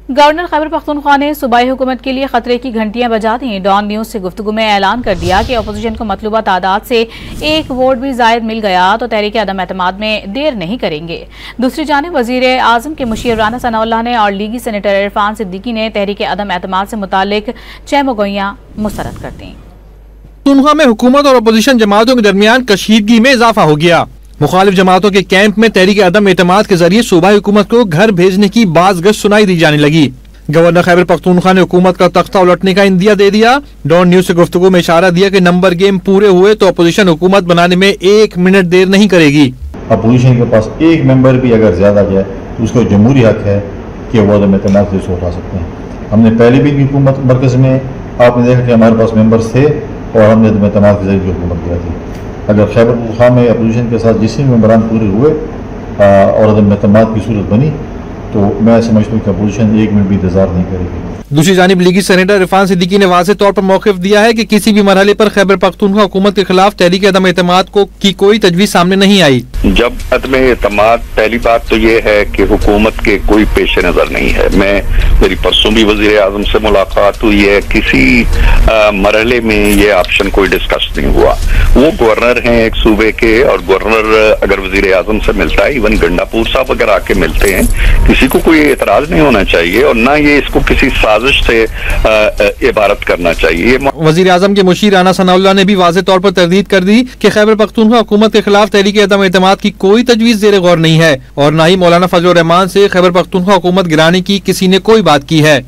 Governor Khyber Pakhtunkhwa نے صوبائی حکومت کے لیے خطرے کی گھنٹیاں بجا دیں۔ ڈان نیوز سے گفتگو میں اعلان کر دیا کہ اپوزیشن کو مطلوبہ تعداد سے ایک ووٹ بھی زائد مل گیا تو تحریک عدم اعتماد میں دیر نہیں کریں گے۔ دوسری جانب وزیر اعظم کے مشیر رانا ثناء اللہ نے اور لیگی سینیٹر عرفان صدیقی نے تحریک عدم اعتماد سے متعلق 6 مگویاں مسترد کر دیں۔ پختونخوا میں حکومت اور اپوزیشن جماعتوں کے درمیان کشیدگی میں اضافہ ہو گیا۔ مخالف جماعتوں کے کیمپ میں تحریک عدم اعتماد کے ذریعے صوبائی حکومت کو گھر بھیجنے کی باز گشت سنائی دی جانے لگی۔ گورنر خیبر پختونخوا نے حکومت کا تختہ الٹنے کا عندیہ دے دیا۔ ڈان نیوز سے گفتگو میں اشارہ دیا کہ نمبر گیم پورے ہوئے تو اپوزیشن حکومت بنانے میں 1 منٹ دیر نہیں کرے گی۔ اپوزیشن کے پاس ایک ممبر بھی اگر زیادہ جائے تو اس کو جمہوری حق ہے کہ وہ عدم اعتماد سے اٹھا سکتے ہیں۔ ہم نے پہلے بھی حکومت مرکز میں آپ نے دیکھا کہ ہمارے پاس ممبرز تھے اور ہم نے عدم اعتماد کے ذریعے حکومت کیا تھی۔ اگر خیبر پختونخوا میں اپوزیشن کے ساتھ جس ممبران پورے ہوئے اور عدم اعتماد کی صورت بنی تو میں سمجھتا ہوں کہ اپوزیشن 1 منٹ بھی انتظار نہیں کرے گی۔ دوسری جانب لیگی سینیٹر عرفان صدیقی نے واضح طور پر موقف دیا ہے کہ کسی بھی مرحلے پر خیبر پختونخوا حکومت کے خلاف تحریک عدم اعتماد کی کوئی تجویز سامنے نہیں آئی۔ جب عدم اعتماد، پہلی بات تو یہ ہے کہ حکومت کے کوئی پیش نظر نہیں ہے۔ میری پرسوں بھی وزیر اعظم سے ملاقات ہوئی ہے، کسی مرحلے میں یہ آپشن کوئی ڈسکس نہیں ہوا۔ وہ گورنر ہیں ایک صوبے کے، اور گورنر اگر وزیر اعظم سے ملتا ہے، ایون گنڈا پور صاحب اگر آ کے ملتے ہیں، کسی کو کوئی اعتراض نہیں ہونا چاہیے اور نہ یہ اس کو کسی سازش سے عبارت کرنا چاہیے۔ وزیر اعظم کے مشیر رانا ثناء اللہ نے بھی واضح طور پر تردید کر دی کہ خیبر پختونخوا حکومت کے خلاف تحریک عدم اعتماد کی کوئی تجویز زیر غور نہیں ہے اور نہ ہی مولانا فضل الرحمان سے خیبر پختونخوا حکومت گرانے کی کسی نے کوئی بات کی ہے۔